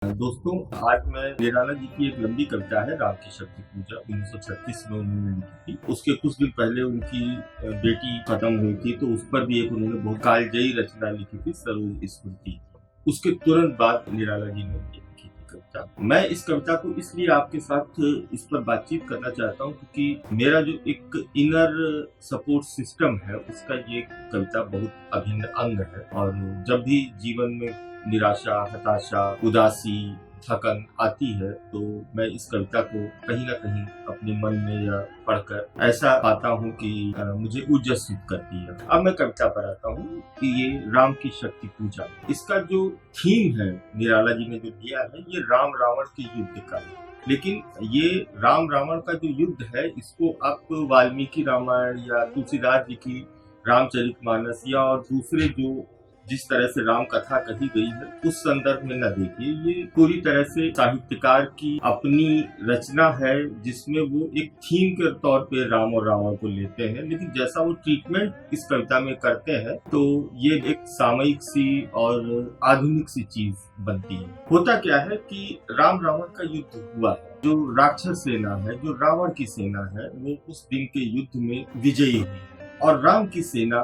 दोस्तों, आज मैं निराला जी की एक लंबी कविता है राम की शक्ति पूजा 1936 में उन्होंने लिखी थी। उसके कुछ दिन पहले उनकी बेटी खत्म हुई थी, तो उस पर भी एक उन्होंने बहुत कालजयी रचना लिखी थी, सरोज स्मृति। उसके तुरंत बाद निराला जी ने ये लिखी थी कविता। मैं इस कविता को इसलिए आपके साथ इस पर बातचीत करना चाहता हूँ क्योंकि मेरा जो एक इनर सपोर्ट सिस्टम है उसका ये कविता बहुत अभिन्न अंग है। और जब भी जीवन में निराशा, हताशा, उदासी, थकन आती है तो मैं इस कविता को कहीं ना कहीं अपने मन में या पढ़कर ऐसा पाता हूँ कि मुझे उज्जस्वित करती है। अब मैं कविता पर आता हूँ कि ये राम की शक्ति पूजा, इसका जो थीम है निराला जी ने जो दिया है ये राम रावण के युद्ध का है। लेकिन ये राम रावण का जो युद्ध है इसको आप वाल्मीकि रामायण या तुलसीदास जी की रामचरितमानस या और दूसरे जो जिस तरह से राम कथा कही गई है उस संदर्भ में न देखिए। ये पूरी तरह से साहित्यकार की अपनी रचना है जिसमें वो एक थीम के तौर पे राम और रावण को लेते हैं, लेकिन जैसा वो ट्रीटमेंट इस कविता में करते हैं तो ये एक सामयिक सी और आधुनिक सी चीज बनती है। होता क्या है कि राम रावण का युद्ध हुआ है, जो राक्षस सेना है, जो रावण की सेना है, वो उस दिन के युद्ध में विजयी हुई है और राम की सेना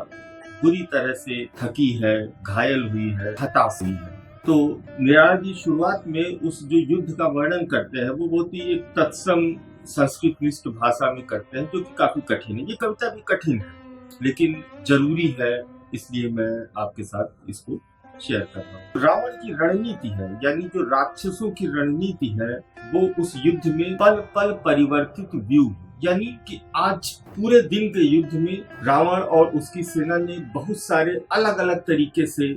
पूरी तरह से थकी है, घायल हुई है, हताश हुई है। तो निराला जी शुरुआत में उस जो युद्ध का वर्णन करते हैं वो बहुत ही एक तत्सम संस्कृत निष्ठ भाषा में करते हैं जो कि काफी कठिन है। ये कविता भी कठिन है लेकिन जरूरी है, इसलिए मैं आपके साथ इसको शेयर कर रहा हूँ। रावण की रणनीति है, यानी जो राक्षसों की रणनीति है वो उस युद्ध में पल पल परिवर्तित व्यू, यानी कि आज पूरे दिन के युद्ध में रावण और उसकी सेना ने बहुत सारे अलग अलग तरीके से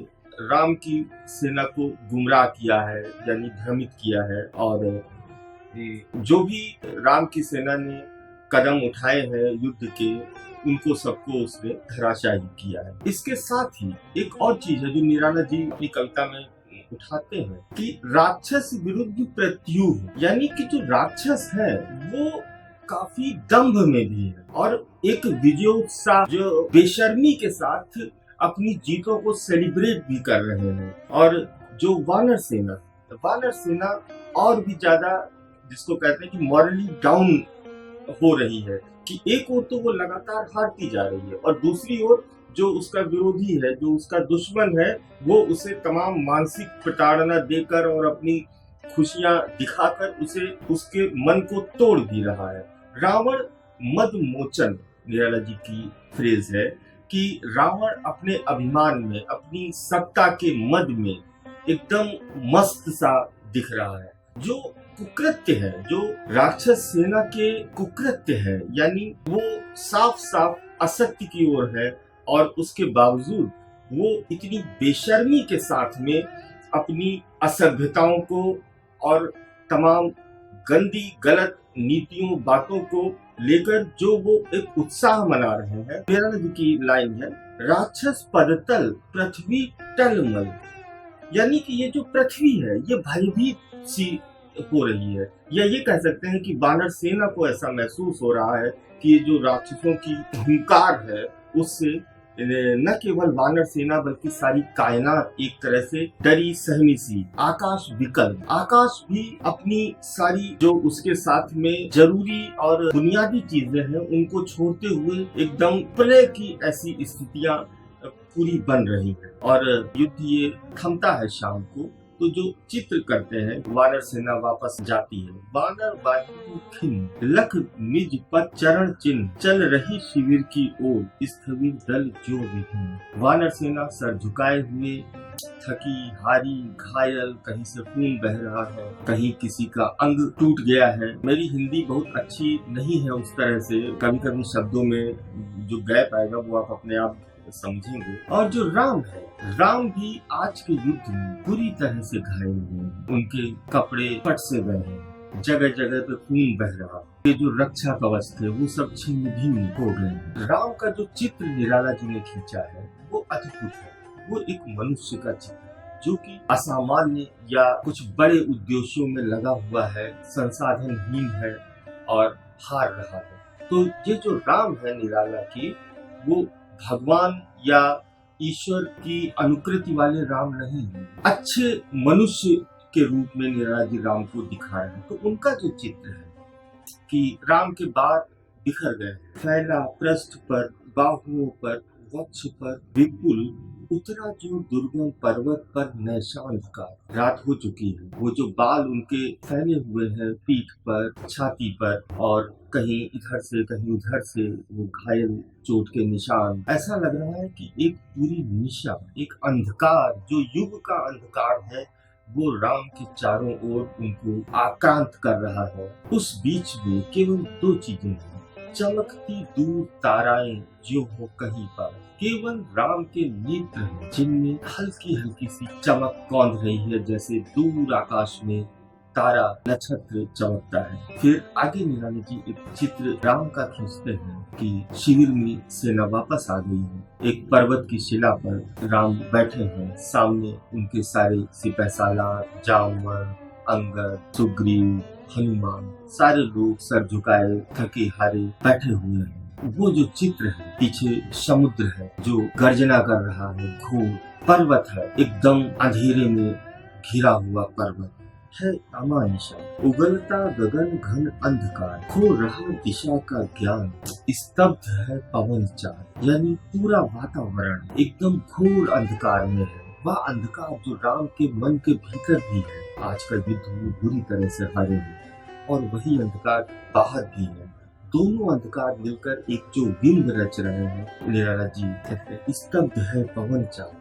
राम की सेना को गुमराह किया है, यानी भ्रमित किया है। और जो भी राम की सेना ने कदम उठाए हैं युद्ध के, उनको सबको उसने धराशायी किया है। इसके साथ ही एक और चीज है जो निराला जी अपनी कविता में उठाते हैं कि राक्षस विरुद्ध प्रत्युह, यानी कि जो राक्षस है वो काफी दंभ में भी है और एक विजयोत्साह, जो बेशर्मी के साथ अपनी जीतों को सेलिब्रेट भी कर रहे हैं। और जो वानर सेना और भी ज्यादा, जिसको कहते हैं कि मॉरली डाउन हो रही है, कि एक ओर तो वो लगातार हारती जा रही है और दूसरी ओर जो उसका विरोधी है, जो उसका दुश्मन है, वो उसे तमाम मानसिक प्रताड़ना देकर और अपनी खुशियां दिखाकर उसे उसके मन को तोड़ भी रहा है। रावण मद मोचन, निराला जी की फ्रेज है कि रावण अपने अभिमान में, अपनी सत्ता के मद में एकदम मस्त सा दिख रहा है। जो कुकृत्य है, जो राक्षस सेना के कुकृत्य है, यानी वो साफ साफ असत्य की ओर है और उसके बावजूद वो इतनी बेशर्मी के साथ में अपनी असभ्यताओं को और तमाम गंदी गलत नीतियों बातों को लेकर जो वो एक उत्साह मना रहे हैं। निराला जी की लाइन है, राक्षस पदतल पृथ्वी टलमल, यानी कि ये जो पृथ्वी है ये भयभीत सी हो रही है, या ये कह सकते हैं कि वानर सेना को ऐसा महसूस हो रहा है कि ये जो राक्षसों की हुंकार है उससे न केवल वानर सेना बल्कि सारी कायनात एक तरह से डरी सहमी सी। आकाश विकल, आकाश भी अपनी सारी जो उसके साथ में जरूरी और बुनियादी चीजें हैं उनको छोड़ते हुए एकदम प्रलय की ऐसी स्थितियां पूरी बन रही है। और युद्ध ये थमता है शाम को, तो जो चित्र करते हैं वानर सेना वापस जाती है। वानर वायु खिन्न लख निज पद चरण चिन्ह, चल रही शिविर की ओर स्थविर दल जो विभिन्न। वानर सेना सर झुकाए हुए, थकी हारी घायल, कहीं से खून बह रहा है, कहीं किसी का अंग टूट गया है। मेरी हिंदी बहुत अच्छी नहीं है उस तरह से, कभी कभी शब्दों में जो गैप आएगा वो आप अपने आप समझेंगे। और जो राम है, राम भी आज के युद्ध में पूरी तरह से घायल हुए हैं, उनके कपड़े फट से गए हैं, जगह जगह पे खून बह रहा, ये जो रक्षा कवच थे वो सब छिन्न भिन्न हो गए हैं। राम का जो चित्र निराला जी ने खींचा है वो अद्भुत है। वो एक मनुष्य का चित्र जो कि असामान्य या कुछ बड़े उद्देश्यों में लगा हुआ है, संसाधनहीन है और हार रहा है। तो ये जो राम है निराला की, वो भगवान या ईश्वर की अनुकृति वाले राम नहीं है, अच्छे मनुष्य के रूप में निराला जी राम को दिखा रहे हैं। तो उनका जो चित्र है कि राम के बाल बिखर गए, फैला पृष्ठ पर, बाहुओं पर, वक्ष पर विपुल, उतरा जो दुर्गम पर्वत पर नैशान का। रात हो चुकी है, वो जो बाल उनके फैले हुए हैं पीठ पर, छाती पर, और कहीं इधर से कहीं उधर से वो घायल चोट के निशान। ऐसा लग रहा है कि एक पूरी निशा, एक अंधकार, जो युग का अंधकार है, वो राम के चारों ओर उनको आक्रांत कर रहा है। उस बीच में केवल दो चीजें हैं, चमकती दूर ताराएं जो हो कहीं पर। केवल राम के नेत्र हैं जिनमें हल्की हल्की सी चमक कौंध रही है, जैसे दूर आकाश में तारा नक्षत्र चमकता है। फिर आगे निराला जी एक चित्र राम का खींचते हैं कि शिविर में सेना वापस आ गई है। एक पर्वत की शिला पर राम बैठे हैं, सामने उनके सारे सिपहसालार, जामवंत, अंगद, सुग्रीव, हनुमान, सारे लोग सर झुकाए थके हारे बैठे हुए हैं। वो जो चित्र है, पीछे समुद्र है जो गर्जना कर रहा है, घोर पर्वत है, एकदम अंधेरे में घिरा हुआ पर्वत है, अमानिशा उगलता गगन घन अंधकार, खो रहा दिशा का ज्ञान, स्तब्ध है पवन चार। यानी पूरा वातावरण एकदम घोर अंधकार में है। वह अंधकार जो राम के मन के भीतर भी है। आजकल युद्ध में बुरी तरह से हारे हैं और वही अंधकार बाहर भी है। दोनों अंधकार मिलकर एक जो बिंब रच रहे हैं। निराला जी कहते हैं, स्तब्ध है पवन चाल,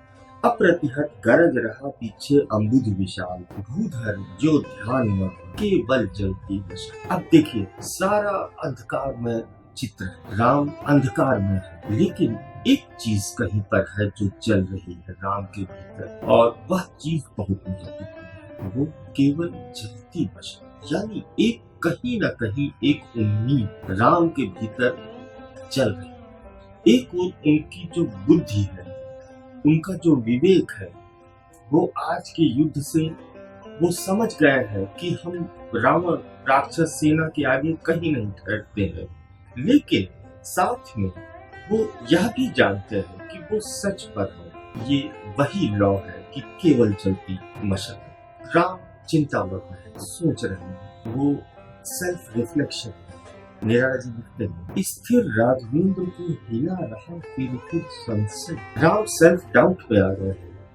अप्रतिहत गरज रहा पीछे अम्बुध विशाल, भूधर जो ध्यान में केवल जलती दशा। अब देखिए, सारा अंधकार में चित्र है, राम अंधकार में है, लेकिन एक चीज कहीं पर है जो चल रही है राम के भीतर, और वह चीज बहुत महत्वपूर्ण है। वो केवल जलती दशा, यानी एक कहीं न कहीं एक उम्मीद राम के भीतर चल रही है। एक और उनकी जो बुद्धि है, उनका जो विवेक है, वो आज के युद्ध से वो समझ गए हैं कि हम रावण राक्षस सेना के आगे कहीं नहीं ठहरते हैं, लेकिन साथ में वो यह भी जानते हैं कि वो सच पर है। ये वही लॉ है कि केवल चलती मशक्कत। राम चिंतामग्न है, सोच रहे हैं, वो सेल्फ रिफ्लेक्शन है। निराला जी लिखते हैं, स्थिर राघवेंद्र को हिला रहा फिर संशय। राम सेल्फ डाउट पे आ गए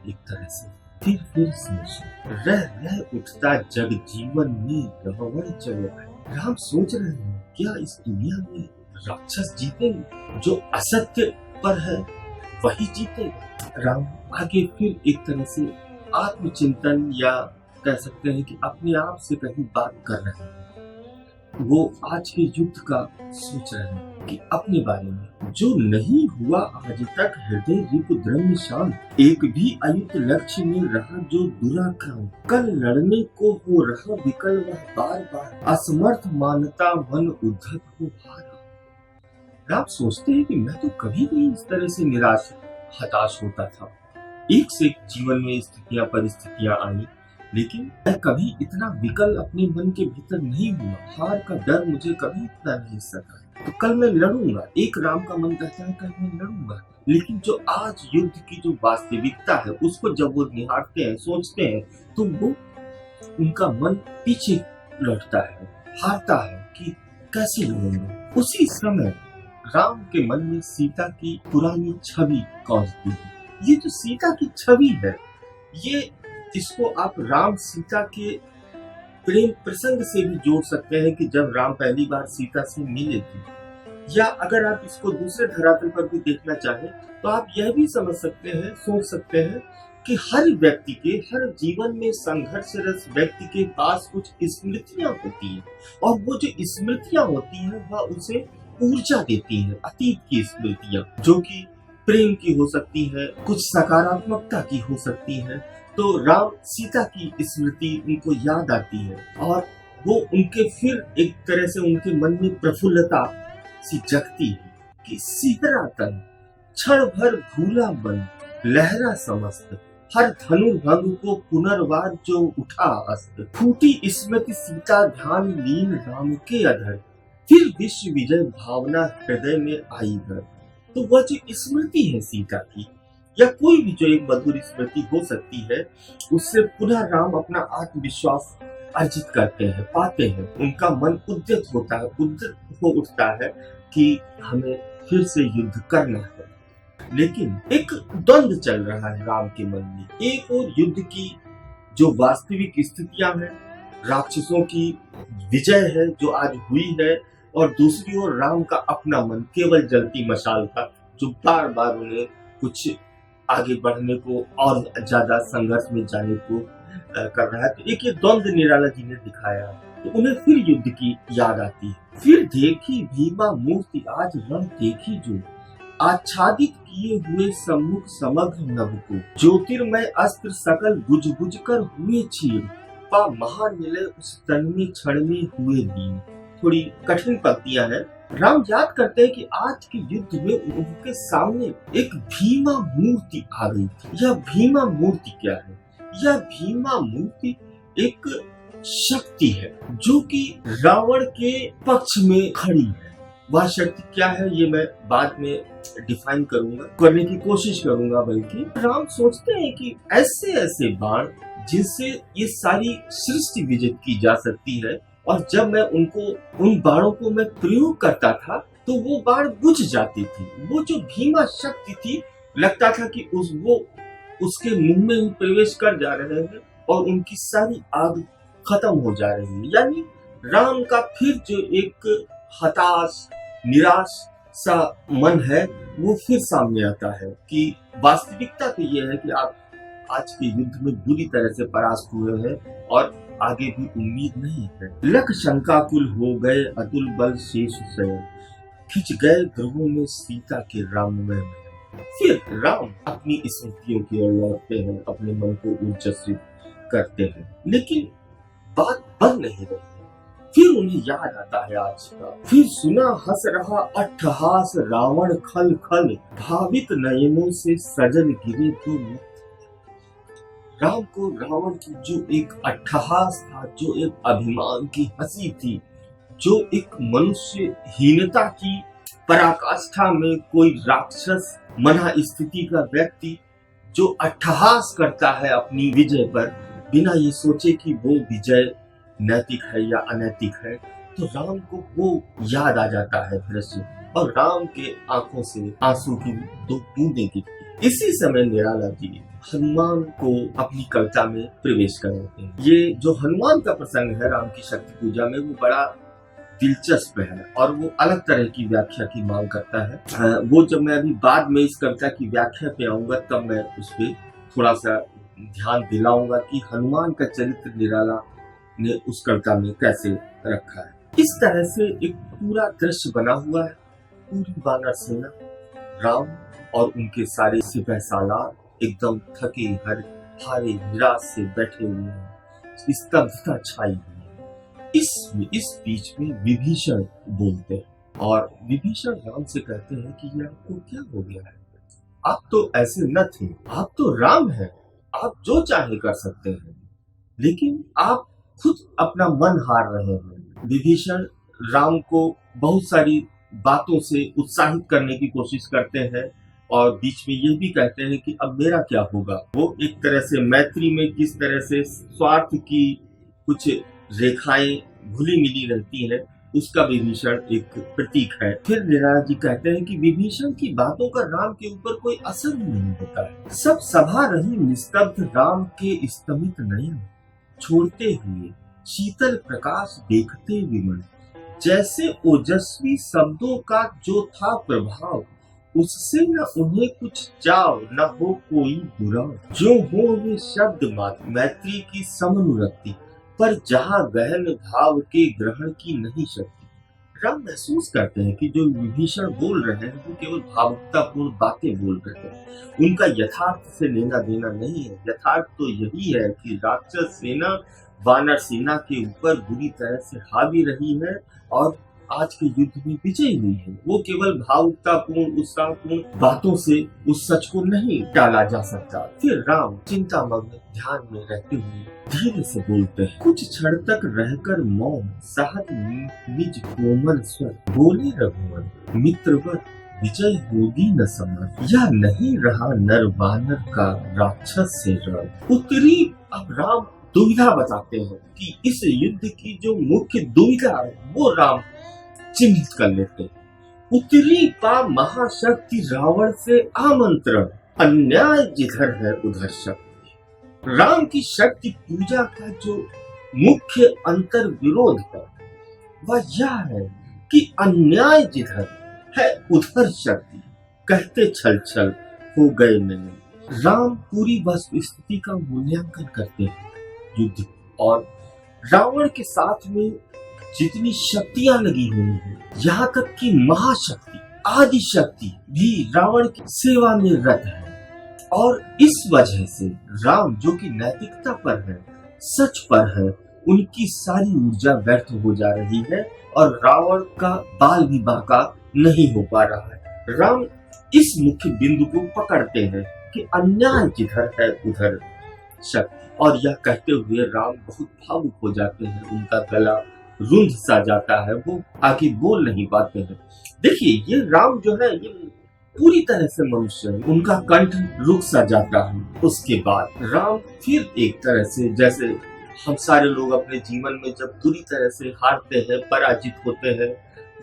एक तरह से, फिर संशय। रह उठता जग जीवन में रहवण चलो है। राम सोच रहे हैं, क्या इस दुनिया में राक्षस जीतेंगे? जो असत्य पर है वही जीतेगा। राम आगे फिर एक तरह से आत्मचिंतन, या कह सकते हैं कि अपने आप से कहीं बात कर रहे हैं। वो आज के युद्ध का सोच रहे हैं कि अपने बारे में, जो नहीं हुआ आज तक हृदय रिपु द्रम्य शांत, एक भी अयुत लक्ष्य में रहा जो दुराक्रांत, कल लड़ने को हो रहा विकल वह बार बार, असमर्थ मानता मन उद्धत हो हारा। आप सोचते हैं कि मैं तो कभी नहीं इस तरह से निराश हताश होता था। एक से एक जीवन में स्थितियां परिस्थितियां आई, लेकिन मैं कभी इतना विकल अपने मन के भीतर नहीं हुआ। हार का डर मुझे कभी इतना नहीं सता। तो कल मैं लड़ूंगा, एक राम का मन कहता है कल मैं लड़ूंगा, लेकिन जो आज युद्ध की जो वास्तविकता है उसको जब वो निहारते हैं, सोचते हैं, तो वो उनका मन पीछे लौटता है, हारता है कि कैसे लड़ूंगा। उसी समय राम के मन में सीता की पुरानी छवि कौंधती है। ये जो सीता की छवि है, ये इसको आप राम सीता के प्रेम प्रसंग से भी जोड़ सकते हैं कि जब राम पहली बार सीता से मिले थे, या अगर आप इसको दूसरे धरातल पर भी देखना चाहें तो आप यह भी समझ सकते हैं, सोच सकते हैं कि हर व्यक्ति के, हर जीवन में संघर्षरत व्यक्ति के पास कुछ स्मृतियां होती हैं, और वो जो स्मृतियां होती हैं वह उसे ऊर्जा देती है। अतीत की स्मृतियां जो कि प्रेम की हो सकती है, कुछ सकारात्मकता की हो सकती है। तो राम सीता की स्मृति उनको याद आती है, और वो उनके फिर एक तरह से उनके मन में प्रफुल्लता सी जगती है कि सीतरा तन क्षण भर भूला मन, लहरा समस्त हर धनुर्भंग को पुनर्वार जो उठा अस्त, फूटी स्मृति सीता ध्यान लीन राम के अधर, फिर विश्व विजय भावना हृदय में आई घर। तो वह जो स्मृति है सीता की, या कोई भी जो एक मधुर स्मृति हो सकती है, उससे पुनः राम अपना आत्मविश्वास अर्जित करते हैं, पाते हैं। उनका मन उद्यत होता है, उद्यत हो उठता है कि हमें फिर से युद्ध करना है। लेकिन एक द्वंद्व चल रहा है राम के मन में। एक और युद्ध की जो वास्तविक स्थितियां हैं, राक्षसों की विजय है जो आज हुई है, और दूसरी ओर राम का अपना मन केवल जलती मशाल था जो बार बार उन्हें कुछ आगे बढ़ने को और ज्यादा संघर्ष में जाने को कर रहा है। तो एक ये द्वंद्व निराला जी ने दिखाया, तो उन्हें फिर युद्ध की याद आती है। फिर देखी भीमा मूर्ति आज रण देखी जो, आच्छादित किए हुए सम्मुख समग्र नभ को, ज्योतिर्मय अस्त्र सकल बुझ बुझ कर हुए छीन, पा महानिलय उस तन में क्षण में हुए दीन। थोड़ी कठिन पंक्तियां हैं। राम याद करते हैं कि आज के युद्ध में उनके सामने एक भीमा मूर्ति आ गई थी। यह भीमा मूर्ति क्या है? यह भीमा मूर्ति एक शक्ति है जो कि रावण के पक्ष में खड़ी है। वह शक्ति क्या है ये मैं बाद में डिफाइन करूंगा, करने की कोशिश करूंगा। बल्कि राम सोचते हैं कि ऐसे ऐसे बाण जिनसे ये सारी सृष्टि विजित की जा सकती है, और जब मैं उन बाणों को मैं प्रयोग करता था तो वो बाण बुझ जाती थी। वो जो भीमा शक्ति थी, लगता था कि वो उसके मुंह में ही प्रवेश कर जा रहे हैं और उनकी सारी आग खत्म हो जा रही है। यानी राम का फिर जो एक हताश निराश सा मन है वो फिर सामने आता है कि वास्तविकता तो ये है कि आप आज के युद्ध में बुरी तरह से परास्त हुए हैं और आगे भी उम्मीद नहीं है। लख शंकाकुल हो गए अतुल बल शेष शयन, खिंच गए ध्रुवों में सीता के राममय में। फिर राम अपनी स्मृतियों की ओर लौटते हैं, अपने मन को ऊर्जान्वित करते हैं, लेकिन बात बन नहीं रही। फिर उन्हें याद आता है आज का। फिर सुना हंस रहा अट्ठहास रावण खल खल, भावित नयनों से सजल गिरे तो मुक्त। राम को रावण की जो एक अट्ठहास था, जो एक अभिमान की हंसी थी, जो एक मनुष्य हीनता की पराकाष्ठा में कोई राक्षस मना स्थिति का व्यक्ति जो अट्ठहास करता है अपनी विजय पर, बिना ये सोचे कि वो विजय नैतिक है या अनैतिक है, तो राम को वो याद आ जाता है दृश्य, और राम के आंखों से आंसू की दो बूंदें गिरती। इसी समय निराला जी हनुमान को अपनी कविता में प्रवेश कराते हैं। ये जो हनुमान का प्रसंग है राम की शक्ति पूजा में, वो बड़ा दिलचस्प है और वो अलग तरह की व्याख्या की मांग करता है। वो जब मैं अभी बाद में इस कविता की व्याख्या पे आऊंगा तब मैं उस पर थोड़ा सा ध्यान दिलाऊंगा कि हनुमान का चरित्र निराला ने उस कविता में कैसे रखा है। इस तरह से एक पूरा दृश्य बना हुआ है। पूरी वानर सेना, राम और उनके सारे सिपह सालार एकदम थके हारे निराश से बैठे हुए हैं। स्तब्धता छाई हुई है। इस बीच में विभीषण बोलते हैं और विभीषण राम से कहते हैं कि ये आपको क्या हो गया है? आप तो ऐसे न थे, आप तो राम हैं, आप जो चाहे कर सकते हैं, लेकिन आप खुद अपना मन हार रहे हैं। विभीषण राम को बहुत सारी बातों से उत्साहित करने की कोशिश करते हैं और बीच में ये भी कहते हैं कि अब मेरा क्या होगा। वो एक तरह से मैत्री में किस तरह से स्वार्थ की कुछ रेखाएं घुली मिली रहती हैं, उसका विभीषण एक प्रतीक है। फिर निराला जी कहते हैं कि विभीषण की बातों का राम के ऊपर कोई असर नहीं होता है। सब सभा रही निस्तब्ध, राम के स्तमित नयन छोड़ते हुए शीतल प्रकाश देखते विमन, जैसे ओजस्वी शब्दों का जो था प्रभाव, उससे न उन्हें कुछ चाव न हो कोई बुरा। जो हो वे शब्द मात्र मैत्री की समनुरक्ति, पर जहाँ गहन भाव के ग्रहण की नहीं शक्ति। राम महसूस करते हैं कि जो विभीषण बोल रहे हैं वो केवल भावुकतापूर्ण बातें बोल रहे हैं, उनका यथार्थ से लेना देना नहीं है। यथार्थ तो यही है कि राक्षस सेना वानर सेना के ऊपर बुरी तरह से हावी रही है और आज के युद्ध में विजयी हुई है। वो केवल भावुकतापूर्ण उत्साहपूर्ण बातों से उस सच को नहीं टाला जा सकता। फिर राम चिंतामग्न ध्यान में रहते हुए धीरे से बोलते हैं, कुछ क्षण तक रहकर मौन सहज निज कोमल स्वर, बोले रघुवर मित्रवर विजय होगी न समर, या नहीं रहा नर वानर का राक्षस से रण। उत्तरी अब राम दुविधा बताते हैं कि इस युद्ध की जो मुख्य दुविधा है वो राम चिन्हित कर लेते हैं। उत्तरी पा महाशक्ति रावण से आमंत्रण, अन्याय जिधर है उधर शक्ति। राम की शक्ति पूजा का जो मुख्य अंतर विरोध है वह यह है कि अन्याय जिधर है उधर शक्ति, कहते छल छल हो गए नयन। राम पूरी वस्तु स्थिति का मूल्यांकन करते हैं युद्ध, और रावण के साथ में जितनी शक्तियां लगी हुई हैं, यहाँ तक कि महाशक्ति आदि शक्ति भी रावण की सेवा में रत है। और इस वजह से राम जो कि नैतिकता पर है, सच पर है, उनकी सारी ऊर्जा व्यर्थ हो जा रही है और रावण का बाल भी बांका नहीं हो पा रहा है। राम इस मुख्य बिंदु को पकड़ते हैं कि अन्याय जिधर है उधर शक्ति, और यह कहते हुए राम बहुत भावुक हो जाते हैं, उनका गला रुंध सा जाता है, वो आगे बोल नहीं पाते हैं। देखिए ये राम जो है ये पूरी तरह से मनुष्य है, उनका कंठ रुक सा जाता है। उसके बाद राम फिर एक तरह से, जैसे हम सारे लोग अपने जीवन में जब बुरी तरह से हारते हैं, पराजित होते हैं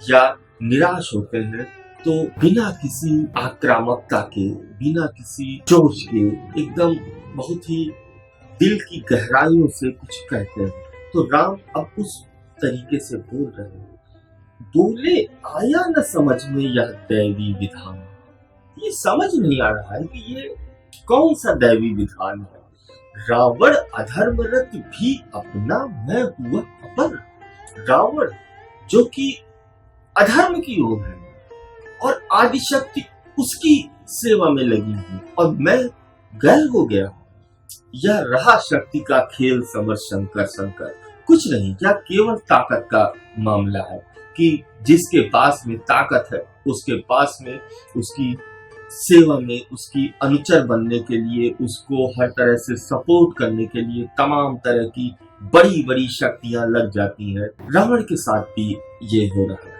या निराश होते हैं, तो बिना किसी आक्रामकता के, बिना किसी जोश के, एकदम बहुत ही दिल की गहराइयों से कुछ कहते हैं। तो राम अब उस तरीके से बोल रहे हैं, बोले आया न समझ में यह दैवी विधान। ये समझ नहीं आ रहा है कि ये कौन सा दैवी विधान है। रावण अधर्मरत भी अपना, मैं हुआ अपर। रावण जो कि अधर्म की ओर है और आदिशक्ति उसकी सेवा में लगी है, और मैं गैर हो गया। यह रहा शक्ति का खेल समर शंकर शंकर, कुछ नहीं, यह केवल ताकत का मामला है कि जिसके पास में ताकत है उसके पास में उसकी सेवा में, उसकी अनुचर बनने के लिए, उसको हर तरह से सपोर्ट करने के लिए तमाम तरह की बड़ी बड़ी शक्तियां लग जाती हैं। रावण के साथ भी ये हो रहा है।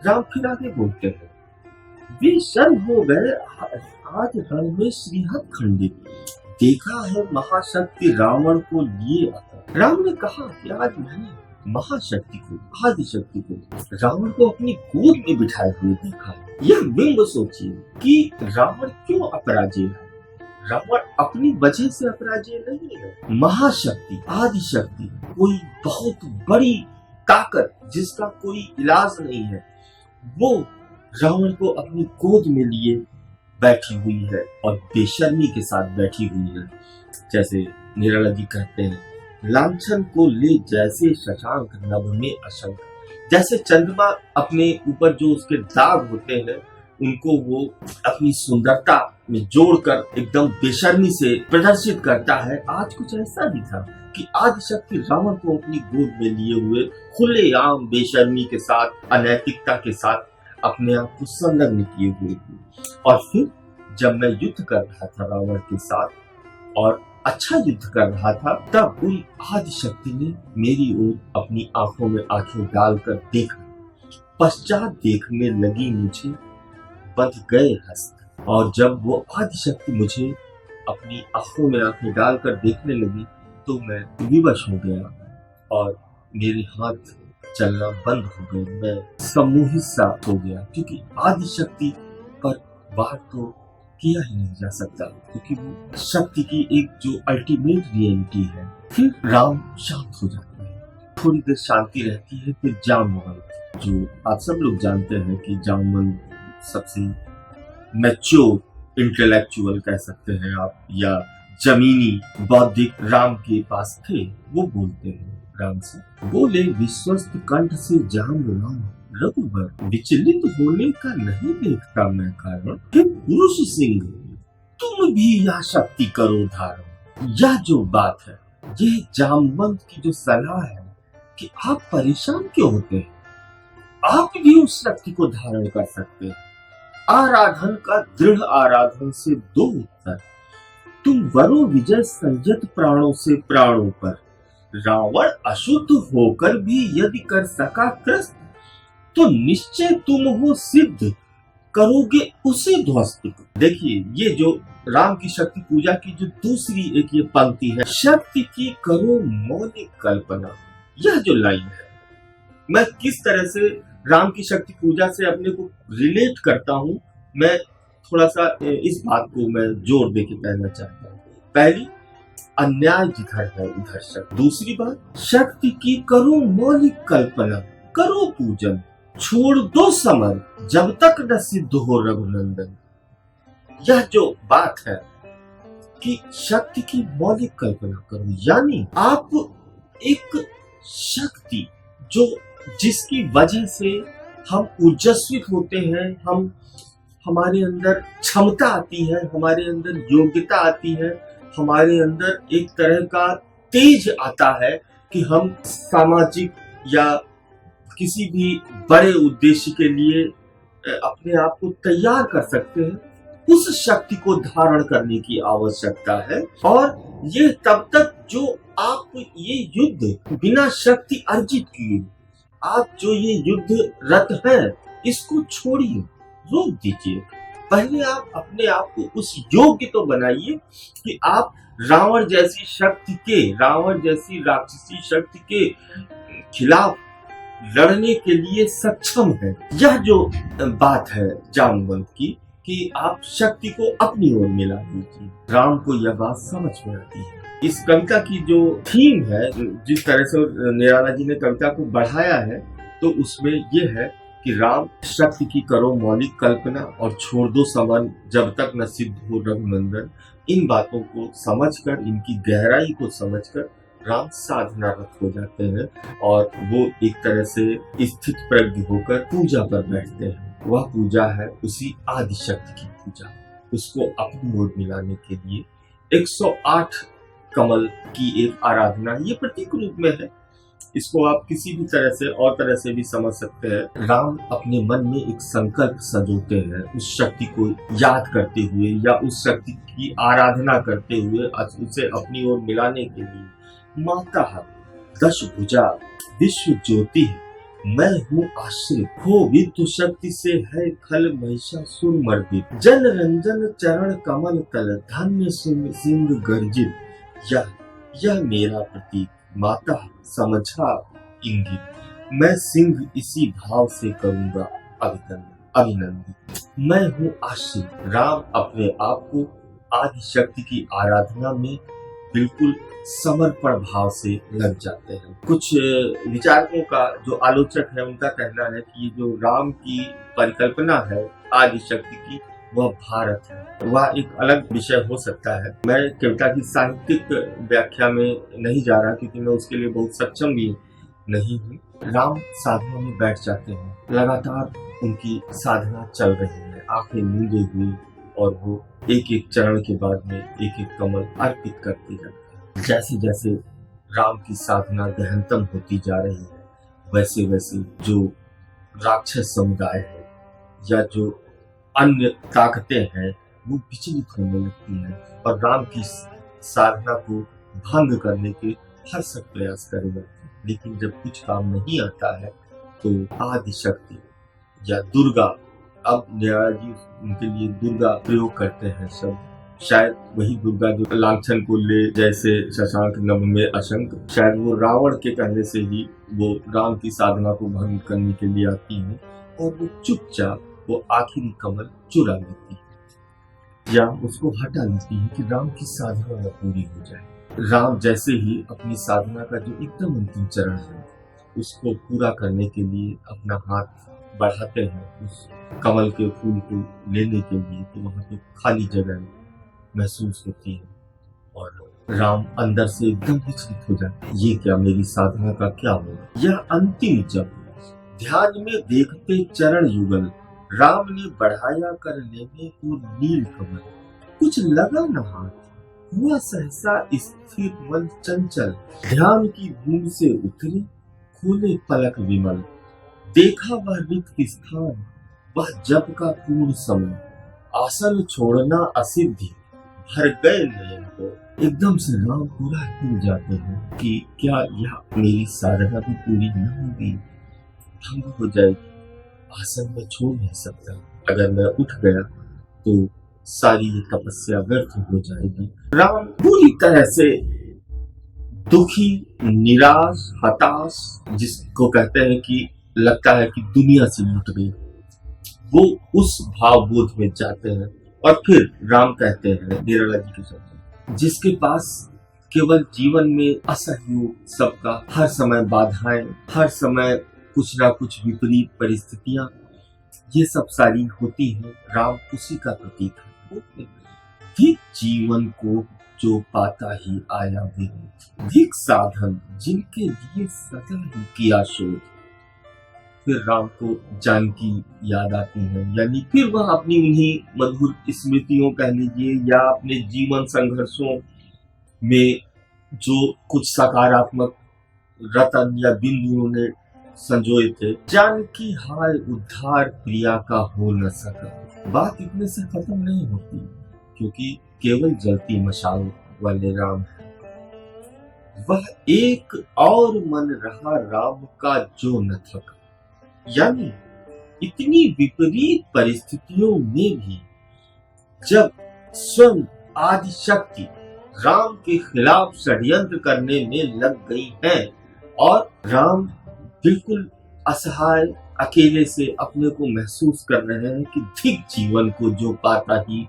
राम फिर आगे बोलते हैं, वे शर्म हो गए आज रण में श्रीहत खंडित, देखा है महाशक्ति रावण को लिए आता। राम ने कहा कि आज मैंने महाशक्ति को, आदिशक्ति को, रावण को अपनी गोद में बिठाए हुए देखा। यह बिंब सोचिए कि रावण क्यों अपराजय है। रावण अपनी वजह से अपराजय नहीं है। महाशक्ति, आदिशक्ति, कोई बहुत बड़ी ताकत जिसका कोई इलाज नहीं है, वो रावण को अपनी गोद में लिए बैठी हुई है और बेशर्मी के साथ बैठी हुई है। जैसे निराला जी कहते हैं, लांछन को ले जैसे शशांक नभ में अशंक। जैसे चंद्रमा अपने ऊपर जो उसके दाग होते हैं उनको वो अपनी सुंदरता में जोड़कर एकदम बेशर्मी से प्रदर्शित करता है। आज कुछ ऐसा ही था कि आदिशक्ति रावण को अपनी गोद में लिए हुए खुलेआम बेशर्मी के साथ, अनैतिकता के साथ अपने आप को संलग्न किए हुए थी। और फिर जब मैं युद्ध कर रहा था रावण के साथ और अच्छा युद्ध कर रहा था, तब उन आदिशक्ति ने मेरी ओर अपनी आंखों में आंखें डालकर देखा। पश्चात देखने लगी मुझे बंध गए हस्त। और जब वो आदिशक्ति मुझे अपनी आंखों में आंखें डालकर देखने लगी तो मैं विवश हो गया और मेरे हाथ चलना बंद हो गए। मैं सम्मोहित सा हो गया, क्योंकि आदिशक्ति पर वार तो किया ही नहीं जा सकता, क्योंकि वो शक्ति की एक जो अल्टीमेट रियलिटी है। फिर राम शांत हो जाते हैं, थोड़ी देर शांति रहती है। फिर जामवंत, जो आप सब लोग जानते हैं कि जामवंत सबसे मैच्योर इंटेलेक्चुअल कह सकते हैं आप, या जमीनी बौद्धिक राम के पास थे। वो बोलते हैं राम से, बोले विश्वस्त कंठ से जाम राम रघुबर, विचलित होने का नहीं देखता मैं कारण। हे पुरुष सिंह, तुम भी यह शक्ति करो धारण। यह जो बात है, ये जामवंत की जो सलाह है कि आप परेशान क्यों होते हैं, आप भी उस शक्ति को धारण कर सकते हैं। आराधन का दृढ़ आराधन से दो उत्तर, तुम वरो विजय संयत प्राणों से प्राणों पर। रावण अशुद्ध होकर भी यदि कर सका त्रस्त, तो निश्चय तुम हो सिद्ध करोगे उसे ध्वस्त करो। देखिए ये जो राम की शक्ति पूजा की जो दूसरी एक ये पंक्ति है, शक्ति की करो मौलिक कल्पना, यह जो लाइन है, मैं किस तरह से राम की शक्ति पूजा से अपने को रिलेट करता हूँ, मैं थोड़ा सा इस बात को मैं जोर देके कहना चाहता हूँ। पहली, अन्याय जिधर है उधर शक्ति। दूसरी बात, शक्ति की करो मौलिक कल्पना, करो पूजन, छोड़ दो समर जब तक न सिद्ध हो रघुनंदन। यह जो बात है कि शक्ति की मौलिक कल्पना करो, यानी आप एक शक्ति जो जिसकी वजह से हम ऊर्जस्वित होते हैं, हमारे अंदर क्षमता आती है, हमारे अंदर योग्यता आती है, हमारे अंदर एक तरह का तेज आता है कि हम सामाजिक या किसी भी बड़े उद्देश्य के लिए अपने आप को तैयार कर सकते हैं। उस शक्ति को धारण करने की आवश्यकता है, और ये तब तक जो आप ये युद्ध बिना शक्ति अर्जित किए, आप जो ये युद्ध रत हैं, इसको छोड़िए, रोक दीजिए। पहले आप अपने आप को उस योग्य तो बनाइए कि आप रावण जैसी शक्ति के, रावण जैसी राक्षसी शक्ति के खिलाफ लड़ने के लिए सक्षम है। यह जो बात है जामवंत की कि आप शक्ति को अपनी ओर मिला दीजिए, राम को यह बात समझ में आती है। इस कविता की जो थीम है, जिस तरह से निराला जी ने कविता को बढ़ाया है, तो उसमें यह है कि राम शक्ति की करो मौलिक कल्पना और छोड़ दो समर जब तक न सिद्ध हो रघुनंदन। इन बातों को समझकर, इनकी गहराई को समझकर राम साधनारत हो जाते हैं और वो एक तरह से स्थित प्रज्ञ होकर पूजा पर बैठते हैं। वह पूजा है उसी आदि शक्ति की पूजा। उसको अपनी ओर मिलाने के लिए 108 कमल की एक आराधना, ये प्रतीक रूप में है। इसको आप किसी भी तरह से और तरह से भी समझ सकते हैं। राम अपने मन में एक संकल्प सजोते हैं, उस शक्ति को याद करते हुए या उस शक्ति की आराधना करते हुए उसे अपनी ओर मिलाने के लिए। माता दश भुजा विश्व ज्योति है, मैं हूँ आश्रित, हो विद्यु शक्ति से है खल महिषासुर मर्दित, जन रंजन चरण कमल तल धन्य सिंह गर्जित। यह मेरा प्रतीक, माता समझा इंगित, मैं सिंह इसी भाव से करूंगा अभिनंदित। मैं हूँ आश्रित। राम अपने आप को आदि शक्ति की आराधना में बिल्कुल समर्पण भाव से लग जाते हैं। कुछ विचारकों का, जो आलोचक है, उनका कहना है कि ये जो राम की परिकल्पना है आदि शक्ति की, वह भारत है। वह एक अलग विषय हो सकता है। मैं कविता की साहित्यिक व्याख्या में नहीं जा रहा, क्योंकि मैं उसके लिए बहुत सक्षम भी नहीं हूँ। राम साधना में बैठ जाते हैं, लगातार उनकी साधना चल रही है, आंखें मूंदे हुए, और वो एक एक चरण के बाद में एक एक कमल अर्पित करते जाते हैं। जैसे जैसे राम की साधना गहनतम होती जा रही है, वैसे वैसे जो राक्षस समुदाय है या जो अन्य ताकतें हैं, वो विचलित होने लगती हैं और राम की साधना को भंग करने के भरसक प्रयास करने लगती है। लेकिन जब कुछ काम नहीं आता है तो आदि शक्ति या दुर्गा, अब निराला जी उनके लिए दुर्गा प्रयोग करते हैं शब्द, शायद वही दुर्गा जो लांछन को ले, जैसे शशांक नभ में अशंक, शायद वो रावण के कहने से ही वो राम की साधना को भंग करने के लिए आती है और वो चुपचाप वो आखिरी कमल चुरा लेती है या उसको हटा लेती है कि राम की साधना न पूरी हो जाए। राम जैसे ही अपनी साधना का जो एकदम अंतिम चरण है उसको पूरा करने के लिए अपना हाथ बढ़ाते हैं उस कमल के फूल को लेने के लिए, तो वहां पे खाली जगह महसूस होती है और राम अंदर से एकदम विचलित हो जाते हैं। ये क्या, मेरी साधना का क्या होगा? यह अंतिम जप, ध्यान में देखते चरण युगल, राम ने बढ़ाया कर लेने को नील कमल, कुछ लगा न हाथ, हुआ सहसा स्थिर मन चंचल, ध्यान की भूमि से उतरे खोले पलक विमल, देखा वह रिक्त स्थान, वह जप का पूर्ण समय, आसन छोड़ना असिद्धि, भर गए नयन को। एकदम से राम पूरा हिल जाते हैं कि क्या यह मेरी साधना भी पूरी न होगी, भंग हो जाएगी, आसन में छोड़ नहीं सकता। अगर मैं उठ गया तो सारी ये तपस्या व्यर्थ हो जाएगी। राम पूरी तरह से दुखी, निराश, हताश, जिसको कहते हैं कि लगता है कि दुनिया से लुट गई, वो उस भावबोध में जाते हैं। और फिर राम कहते हैं निराला जी के शब्द, जिसके पास केवल जीवन में असहयोग, सबका हर समय बाधाएं, हर समय कुछ ना कुछ विपरीत परिस्थितियां, ये सब सारी होती हैं, राम उसी का प्रतीक है। धिक जीवन को जो पाता ही आया विरोध, धिक साधन जिनके लिए सदा ही किया शोध। फिर राम को जानकी याद आती है, यानी फिर वह अपनी उन्हीं मधुर स्मृतियों कह लीजिए या अपने जीवन संघर्षों में जो कुछ सकारात्मक रतन या बिंदु उन्होंने संजोए थे। जानकी हाय उद्धार प्रिया का हो न सका, बात इतने से खत्म नहीं होती, क्योंकि केवल जलती मशाल वाले राम है। वह एक और मन रहा राम का जो न थका, यानी इतनी विपरीत परिस्थितियों में भी जब स्वयं आदि शक्ति राम के खिलाफ षड्यंत्र करने में लग गई है और राम बिल्कुल असहाय अकेले से अपने को महसूस कर रहे हैं कि धिक जीवन को जो पाता ही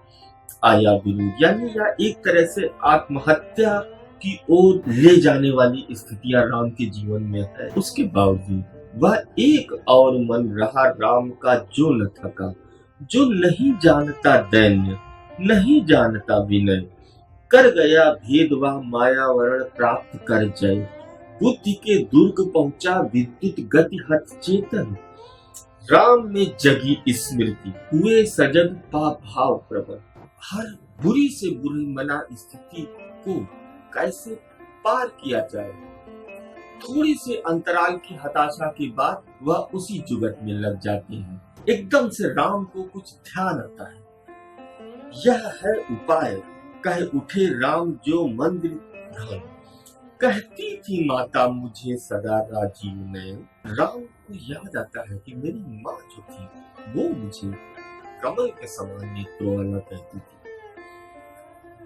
आया विरोध, यानी यह एक तरह से आत्महत्या की ओर ले जाने वाली स्थितियां राम के जीवन में है। उसके बावजूद वह एक और मन रहा राम का जो न थका, जो नहीं जानता दैन्य, नहीं जानता विनय, कर गया भेदवा मायावरण प्राप्त कर जय, बुद्धि के दुर्ग पहुंचा विद्युत गति हत चेतन, राम में जगी स्मृति हुए सजग पाप भाव प्रबल। हर बुरी से बुरी मना स्थिति को कैसे पार किया जाए, थोड़ी से अंतराल की हताशा के बाद वह उसी जुगत में लग जाते हैं। एकदम से राम को कुछ ध्यान आता है, यह है उपाय, कह उठे राम जो मंदिर घर, कहती थी माता मुझे सदा राजीव नयन। राम को याद आता है कि मेरी माँ जो थी वो मुझे कमल के समान नेत्रों वाला कहती थी,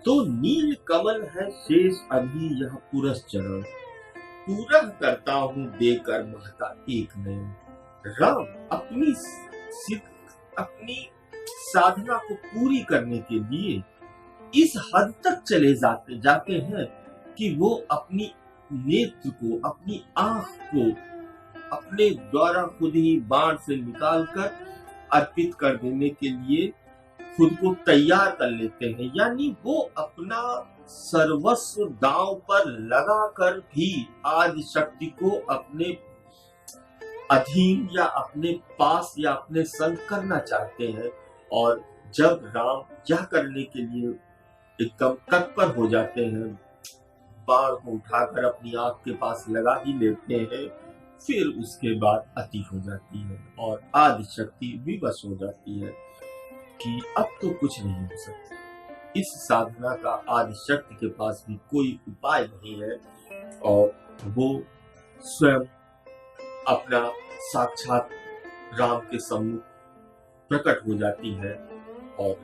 तो नील कमल है शेष अभी यह पुरस चरण, पूरा करता हूँ देकर महता एक नयन। राम अपनी अपनी साधना को पूरी करने के लिए इस हद तक चले जाते हैं कि वो अपनी नेत्र को, अपनी आंख को अपने द्वारा खुद ही बाण से निकालकर अर्पित कर देने के लिए खुद को तैयार कर लेते हैं। यानी वो अपना सर्वस्व दांव पर लगाकर भी आदि शक्ति को अपने अधीन या अपने पास या अपने संग करना चाहते हैं। और जब राम यह करने के लिए एकदम तत्पर हो जाते हैं, बाण को उठाकर अपनी आंख के पास लगा ही लेते हैं, फिर उसके बाद अति हो जाती है और आदि शक्ति विवश हो जाती है कि अब तो कुछ नहीं हो सकता। इस साधना का आदि शक्ति के पास भी कोई उपाय नहीं है और वो स्वयं अपना साक्षात राम के सम्मुख प्रकट हो जाती है और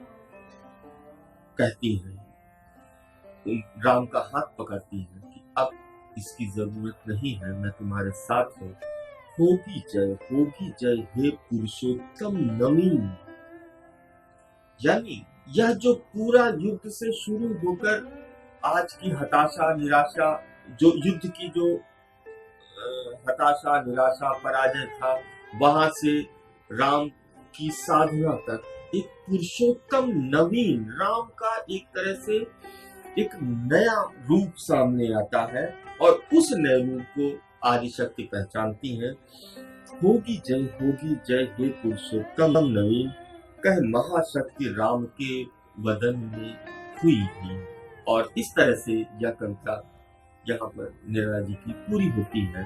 कहती है, राम का हाथ पकड़ती है कि अब इसकी जरूरत नहीं है, मैं तुम्हारे साथ हूं। होगी जय हे पुरुषोत्तम नवीन। यानी यह जो पूरा युद्ध से शुरू होकर आज की हताशा निराशा, जो युद्ध की जो हताशा निराशा पराजय था, वहां से राम की साधना तक एक पुरुषोत्तम नवीन राम का एक तरह से एक नया रूप सामने आता है और उस नए रूप को आदि शक्ति पहचानती है। होगी जय हे पुरुषोत्तम नवीन, कह महाशक्ति राम के वदन में हुई ही। और इस तरह से यह कविता यहाँ पर निराला जी की पूरी होती है।